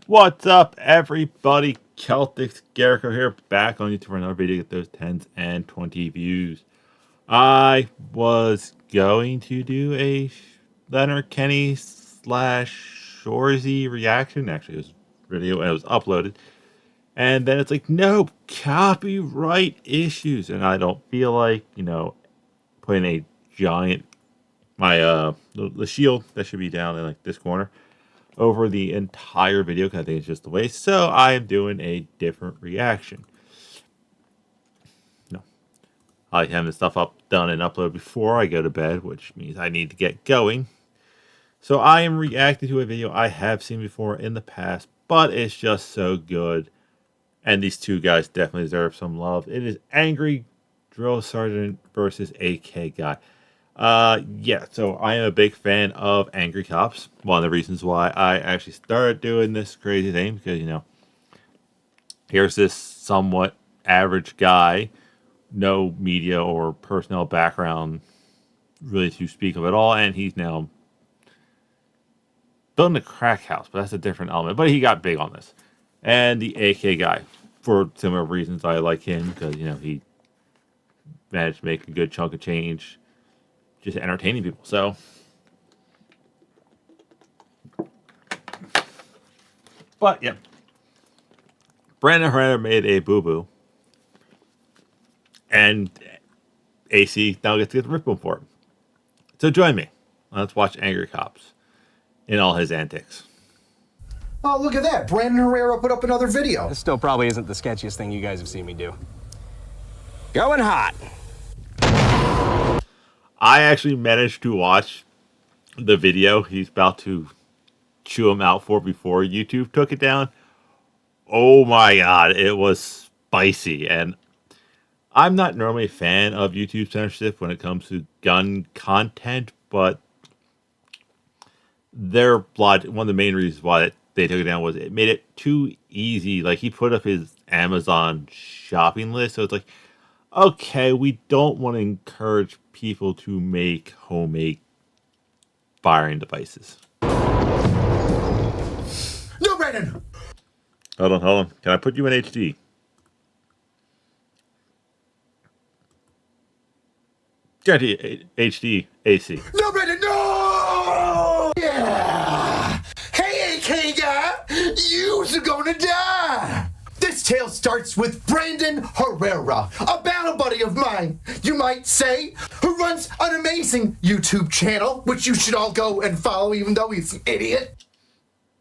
What's up, everybody? Celtic Jericho here, back on YouTube for another video to get those 10s and 20 views. I was going to do a Leonard Kenny slash Shorzy reaction. Actually, it was a video and it was uploaded. And then it's like, no, copyright issues. And I don't feel like, putting a giant, the shield that should be down in like this corner over the entire video because I think it's just the way. So I am doing a different reaction. No, I like having the stuff done and uploaded before I go to bed, which means I need to get going. So I am reacting to a video I have seen before in the past, but it's just so good. And these two guys definitely deserve some love. It is Angry Drill Sergeant versus AK Guy. Yeah, so I am a big fan of Angry Cops. One of the reasons why I actually started doing this crazy thing, because, here's this somewhat average guy, no media or personnel background really to speak of at all, and he's now building a crack house, but that's a different element. But he got big on this. And the AK Guy, for similar reasons, I like him, because, he managed to make a good chunk of change just entertaining people. So, but yeah, Brandon Herrera made a boo-boo, and AC now gets to get the rip for it. So join me. Let's watch Angry Cops in all his antics. Oh, look at that. Brandon Herrera put up another video. This still probably isn't the sketchiest thing you guys have seen me do. Going hot. I actually managed to watch the video he's about to chew him out for before YouTube took it down. Oh my god, it was spicy. And I'm not normally a fan of YouTube censorship when it comes to gun content, but one of the main reasons why they took it down was it made it too easy. Like, he put up his Amazon shopping list, so it's like, okay, we don't want to encourage people to make homemade firing devices. No, Brandon! Hold on. Can I put you in HD? Guarantee HD AC. No, Brandon, no! Yeah! Hey, AK Guy! You're gonna die! This tale starts with Brandon Herrera, a battle buddy of mine, you might say, who runs an amazing YouTube channel, which you should all go and follow, even though he's an idiot.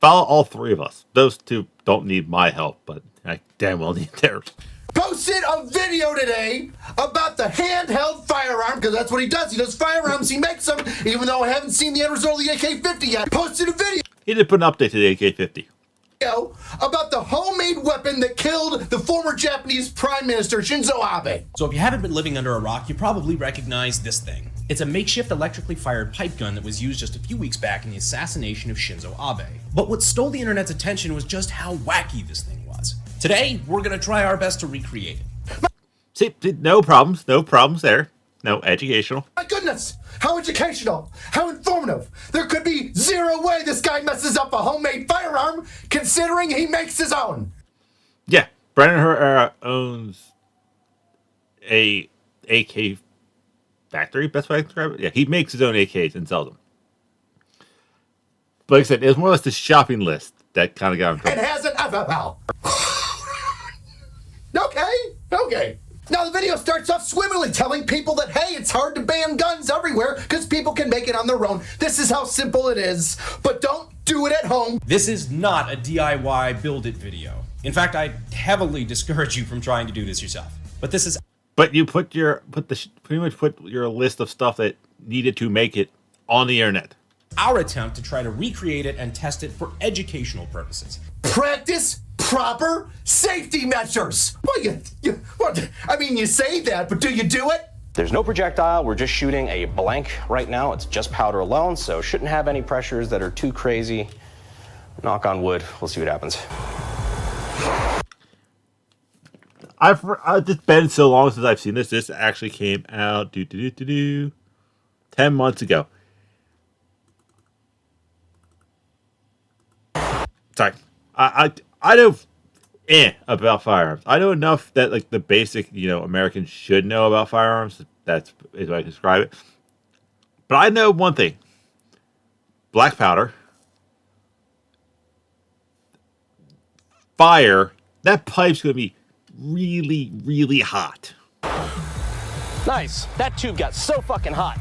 Follow all three of us. Those two don't need my help, but I damn well need theirs. Posted a video today about the handheld firearm, because that's what he does. He does firearms, he makes them, even though I haven't seen the end result of the AK-50 yet. Posted a video. He did put an update to the AK-50. About the homemade weapon that killed the former Japanese Prime Minister Shinzo Abe. So if you haven't been living under a rock, you probably recognize this thing. It's a makeshift electrically fired pipe gun that was used just a few weeks back in the assassination of Shinzo Abe. But what stole the internet's attention was just how wacky this thing was. Today, we're gonna try our best to recreate it. See, no problems there. No, educational. My goodness, how educational, how informative. There could be zero way this guy messes up a homemade firearm, considering he makes his own. Yeah, Brandon Herrera owns a AK factory, best way I can describe it. Yeah, he makes his own AKs and sells them. But like I said, it was more or less the shopping list that kind of got him trouble. And has an FFL. Okay. Now the video starts off swimmingly, telling people that, hey, it's hard to ban guns everywhere because people can make it on their own. This is how simple it is, but don't do it at home. This is not a DIY build it video. In fact, I heavily discourage you from trying to do this yourself. But this is... But you pretty much put your list of stuff that needed to make it on the internet. Our attempt to try to recreate it and test it for educational purposes. Practice proper safety measures. Well, you say that, but do you do it? There's no projectile. We're just shooting a blank right now. It's just powder alone, so shouldn't have any pressures that are too crazy. Knock on wood. We'll see what happens. It's been so long since I've seen this. This actually came out 10 months ago. Sorry. I know about firearms. I know enough that like the basic, Americans should know about firearms. That's is what I describe it. But I know one thing: black powder, fire. That pipe's gonna be really, really hot. Nice. That tube got so fucking hot.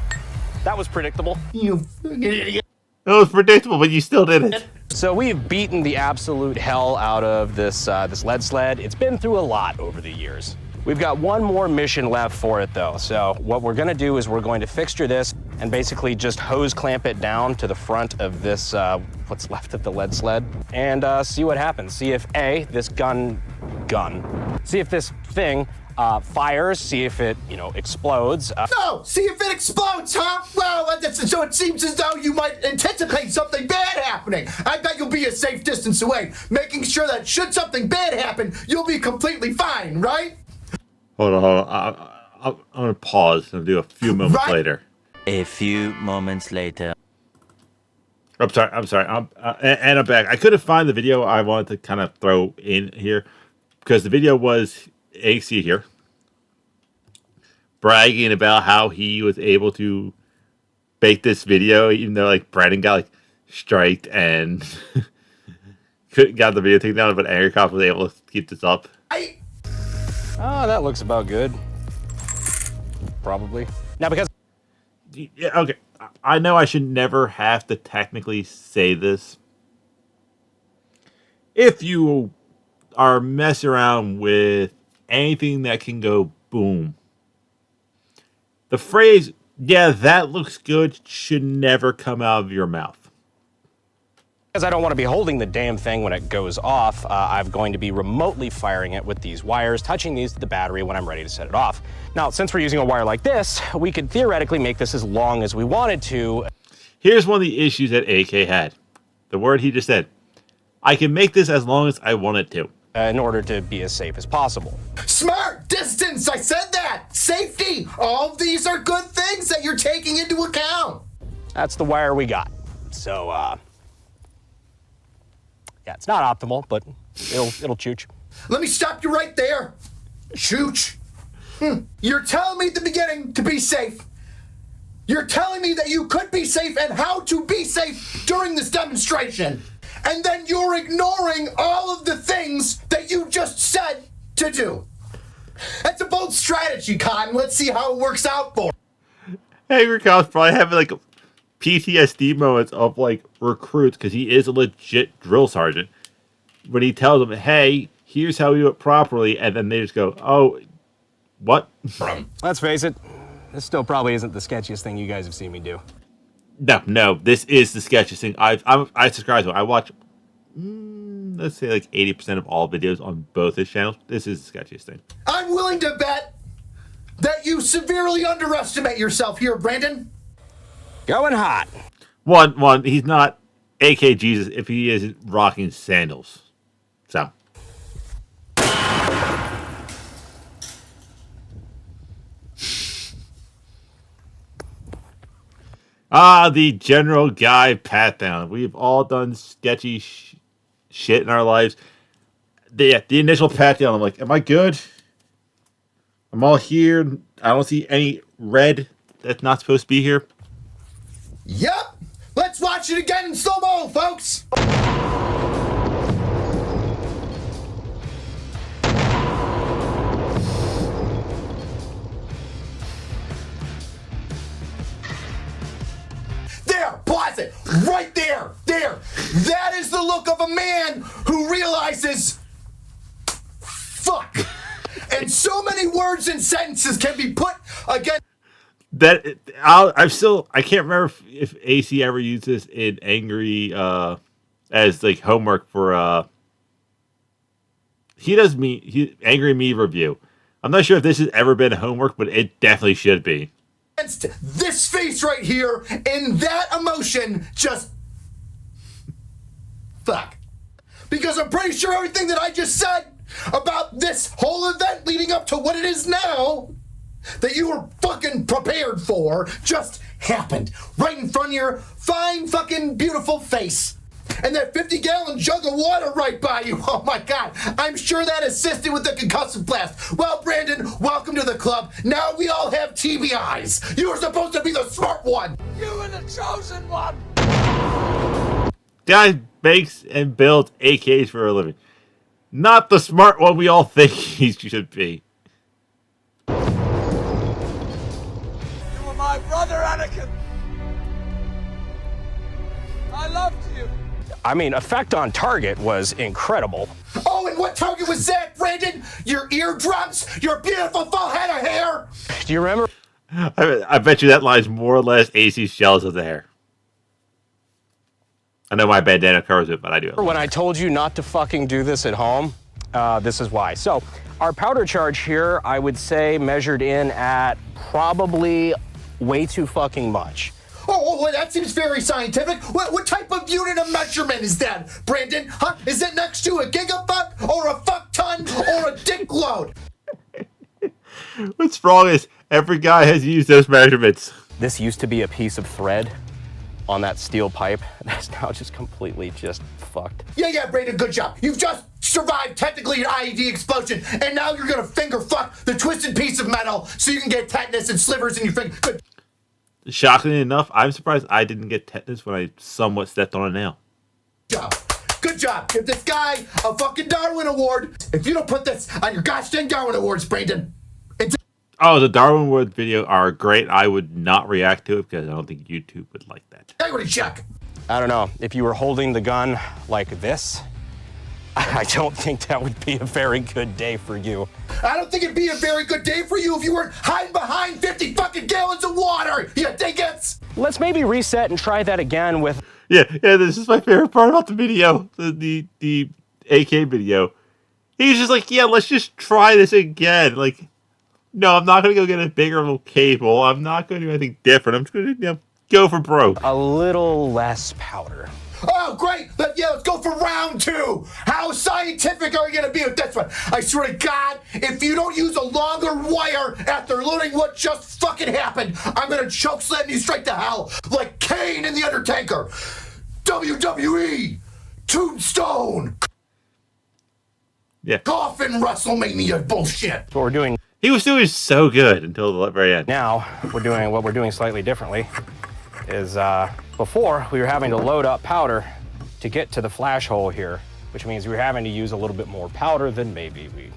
That was predictable. You fucking idiot. It was predictable, but you still did it. So we've beaten the absolute hell out of this lead sled. It's been through a lot over the years. We've got one more mission left for it though. So what we're gonna do is we're going to fixture this and basically just hose clamp it down to the front of this, what's left of the lead sled, and see what happens. See if this see if this thing fires, see if it, explodes. No! See if it explodes, huh? Well, so it seems as though you might anticipate something bad happening. I bet you'll be a safe distance away, making sure that should something bad happen, you'll be completely fine, right? Hold on. I'm gonna pause and do a few moments later. A few moments later. I'm sorry. And I'm back. I couldn't find the video I wanted to kind of throw in here because the video was AC here bragging about how he was able to make this video, even though like Brandon got like striked and got the video taken down, but Angry Cop was able to keep this up. Oh, that looks about good. Probably. Now because... Yeah, okay. I know I should never have to technically say this. If you are messing around with anything that can go boom, the phrase, yeah, that looks good, should never come out of your mouth. Because I don't want to be holding the damn thing when it goes off, I'm going to be remotely firing it with these wires, touching these to the battery when I'm ready to set it off. Now, since we're using a wire like this, we could theoretically make this as long as we wanted to. Here's one of the issues that AK had. The word he just said. I can make this as long as I want it to. In order to be as safe as possible. Smart distance, I said that. Safety, all of these are good things that you're taking into account. That's the wire we got. So, yeah, it's not optimal, but it'll chooch. Let me stop you right there. Chooch. You're telling me at the beginning to be safe. You're telling me that you could be safe and how to be safe during this demonstration. And then you're ignoring all of the things that you just said to do. That's a bold strategy, Cotton. Let's see how it works out for you. Angry Cop's probably having like PTSD moments of like recruits because he is a legit drill sergeant. When he tells them, hey, here's how we do it properly, and then they just go, oh, what? Let's face it, this still probably isn't the sketchiest thing you guys have seen me do. No, this is the sketchiest thing. I subscribe to it. I watch, let's say like 80% of all videos on both his channels. This is the sketchiest thing. I'm willing to bet that you severely underestimate yourself here, Brandon. Going hot. One, he's not AK Jesus if he isn't rocking sandals. So. The general guy pat down. We've all done sketchy shit in our lives. The initial pat down, I'm like, am I good? I'm all here. I don't see any red that's not supposed to be here. Yup. Let's watch it again in slow-mo, folks. Pause it right there. That is the look of a man who realizes, fuck. And so many words and sentences can be put against. I can't remember if AC ever used this in Angry as like homework for Angry Me review. I'm not sure if this has ever been homework, but it definitely should be. This face right here and that emotion just fuck. Because I'm pretty sure everything that I just said about this whole event leading up to what it is now that you were fucking prepared for just happened right in front of your fine fucking beautiful face. And that 50-gallon jug of water right by you. Oh my God. I'm sure that assisted with the concussive blast. Well, Brandon, welcome to the club. Now we all have TBIs. You were supposed to be the smart one. You were the chosen one. Guy makes and builds AKs for a living. Not the smart one we all think he should be. You were my brother, Anakin. I loved you. I mean, effect on target was incredible. Oh, and what target was that, Brandon? Your eardrums? Your beautiful full head of hair? Do you remember? I bet you that line's more or less AC shells of the hair. I know my bandana covers it, but I do it. When I told you not to fucking do this at home, this is why. So our powder charge here, I would say measured in at probably way too fucking much. Oh, well, that seems very scientific. What type of unit of measurement is that, Brandon? Huh? Is it next to a gigafuck or a fuck ton or a dick load? What's wrong is every guy has used those measurements. This used to be a piece of thread on that steel pipe. That's now just completely just fucked. Yeah, Brandon, good job. You've just survived technically an IED explosion, and now you're gonna finger fuck the twisted piece of metal so you can get tetanus and slivers in your finger. Good Shockingly enough, I'm surprised I didn't get tetanus when I somewhat stepped on a nail. job. Good job. Give this guy a fucking Darwin Award. If you don't put this on your gosh dang Darwin Awards, Brandon. Oh, the Darwin Award video are great. I would not react to it because I don't think YouTube would like that. Integrity check. I don't know, if you were holding the gun like this, I don't think that would be a very good day for you. I don't think it'd be a very good day for you if you weren't hiding behind 50 fucking gallons of water. You think it's? Let's maybe reset and try that again with... Yeah, this is my favorite part about the video, the AK video. He's just like, yeah, let's just try this again. Like, no, I'm not going to go get a bigger cable. I'm not going to do anything different. I'm just going to go for broke. a little less powder. Oh, great. Let's go for round 2. How scientific are you going to be with this one? I swear to God, if you don't use a longer wire after learning what just fucking happened, I'm going to choke slam you straight to hell like Kane in The Undertaker. WWE. Tombstone. Yeah. Coffin WrestleMania bullshit. What we're doing He was doing so good until the very end. now, what we're doing slightly differently is before we were having to load up powder to get to the flash hole here, which means we were having to use a little bit more powder than maybe we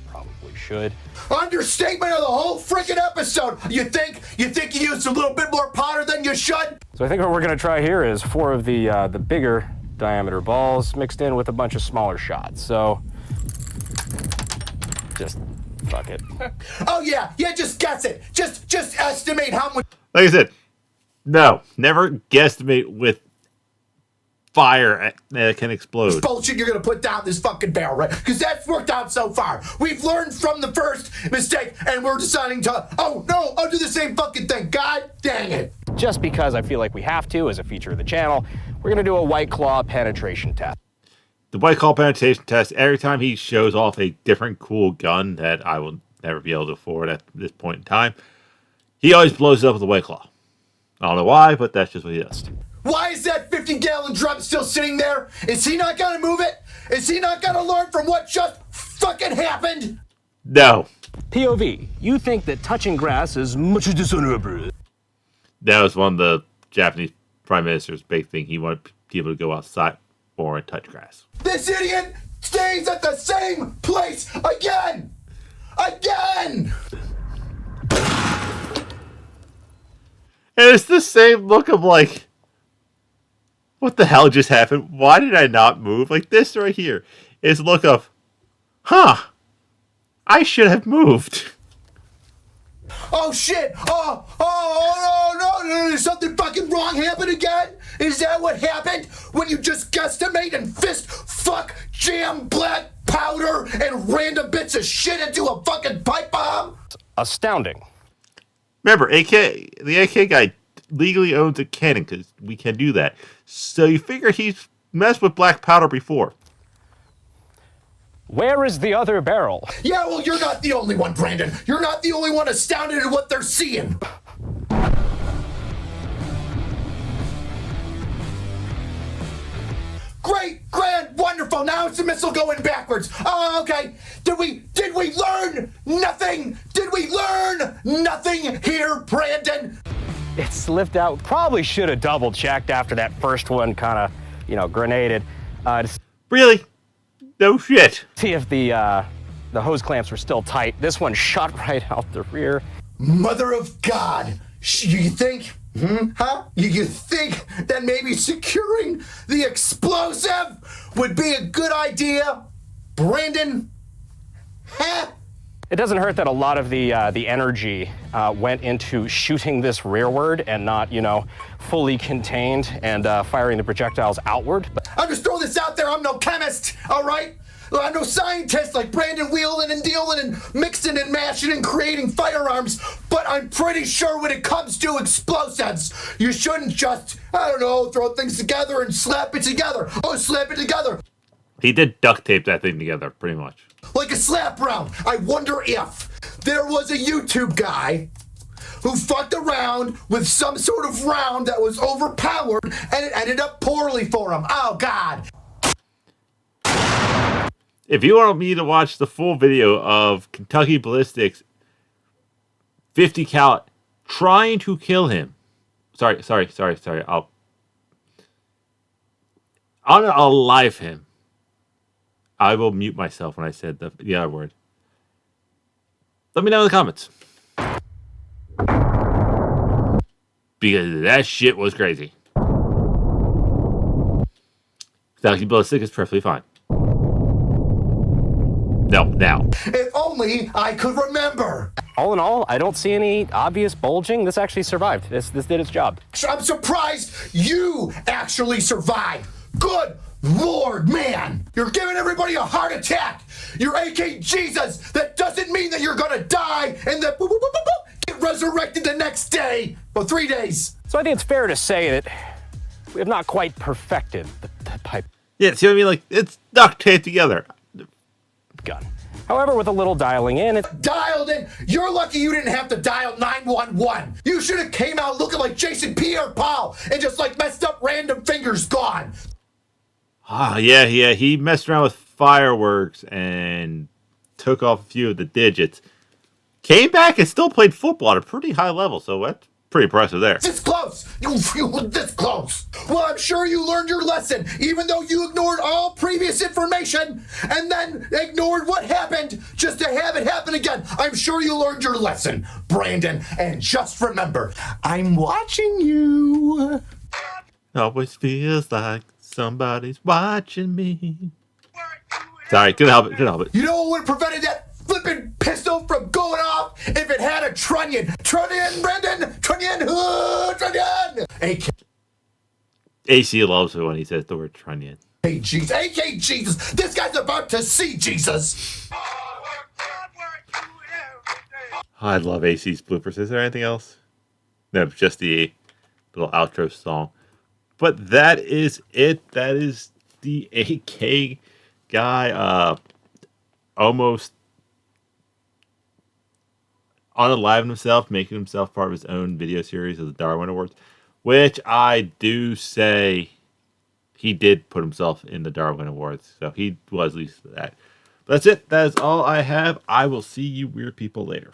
probably should. Understatement of the whole freaking episode. You think you used a little bit more powder than you should? So I think what we're gonna try here is 4 of the bigger diameter balls mixed in with a bunch of smaller shots. So just fuck it. Oh yeah, just guess it. Just estimate how much Like I said, no, never guesstimate with fire that can explode. bullshit you're gonna put down this fucking barrel, right? Because that's worked out so far. We've learned from the first mistake, and we're deciding to, oh no, I'll do the same fucking thing. God dang it. Just because I feel like we have to as a feature of the channel, we're gonna do a White Claw penetration test. The White Claw penetration test, every time he shows off a different cool gun that I will never be able to afford at this point in time, he always blows it up with a White Claw. I don't know why, but that's just what he does. Why is that 50-gallon drum still sitting there? Is he not gonna move it? Is he not gonna learn from what just fucking happened? No. POV, you think that touching grass is much dishonorable. That was one of the Japanese prime minister's big thing. He wanted people to go outside or touch grass. This idiot stays at the same place again! Again! And it's the same look of like, what the hell just happened? Why did I not move? Like this right here is look of, huh, I should have moved. Oh shit! Oh, no, did something fucking wrong happen again? Is that what happened when you just guesstimate and fist fuck jam black powder and random bits of shit into a fucking pipe bomb? Astounding. Remember, the AK guy legally owns a cannon because we can do that. So you figure he's messed with black powder before. Where is the other barrel? Yeah, well, you're not the only one, Brandon. You're not the only one astounded at what they're seeing. Great, grand, wonderful. Now it's the missile going backwards. Oh, okay. Did we learn nothing? Did we learn nothing here, Brandon? It slipped out. Probably should have double checked after that first one kind of, grenaded. To Really? No shit. see if the hose clamps were still tight. This one shot right out the rear. Mother of God. You think? Huh? You think that maybe securing the explosive would be a good idea, Brandon? Huh? It doesn't hurt that a lot of the energy went into shooting this rearward and not, fully contained and firing the projectiles outward. But I'm just throwing this out there. I'm no chemist, all right? I'm no scientist like Brandon wheeling and dealing and mixing and mashing and creating firearms, but I'm pretty sure when it comes to explosives, you shouldn't just, throw things together and slap it together. Oh, slap it together. He did duct tape that thing together, pretty much. Like a slap round. I wonder if there was a YouTube guy who fucked around with some sort of round that was overpowered and it ended up poorly for him. Oh, God. If you want me to watch the full video of Kentucky Ballistics 50 cal trying to kill him. Sorry. I'll live him. I will mute myself when I said the other word. Let me know in the comments. Because that shit was crazy. Kentucky Ballistic is perfectly fine. No, now. If only I could remember. all in all, I don't see any obvious bulging. This actually survived. This did its job. I'm surprised you actually survived. Good Lord, man. You're giving everybody a heart attack. You're AK Jesus. That doesn't mean that you're going to die and then get resurrected the next day. Or 3 days. So I think it's fair to say that we have not quite perfected the pipe Yeah, see what I mean? Like, it's duct taped together. gun. However, with a little dialing in, it's Dialed in. You're lucky you didn't have to dial 911. You should have came out looking like Jason Pierre-Paul and just like messed up random fingers gone. Ah, yeah. He messed around with fireworks and took off a few of the digits. Came back and still played football at a pretty high level, so that's pretty impressive there. This close. You were this close. Well, I'm sure you learned your lesson, even though you ignored all previous information and then ignored what happened just to have it happen again. I'm sure you learned your lesson, Brandon. And just remember, I'm watching you. Always feels like somebody's watching me. Sorry, couldn't help it. You know what would have prevented that flipping pistol from going off if it had a trunnion? Trunnion, Brandon! Trunnion! Trunnion! AC loves it when he says the word trunnion. Hey, Jesus. AK Jesus! This guy's about to see Jesus! I love AC's bloopers. Is there anything else? No, just the little outro song. But that is it. That is the AK guy. Almost unaliving himself, making himself part of his own video series of the Darwin Awards, which I do say he did put himself in the Darwin Awards. So he was at least that. But that's it. That is all I have. I will see you weird people later.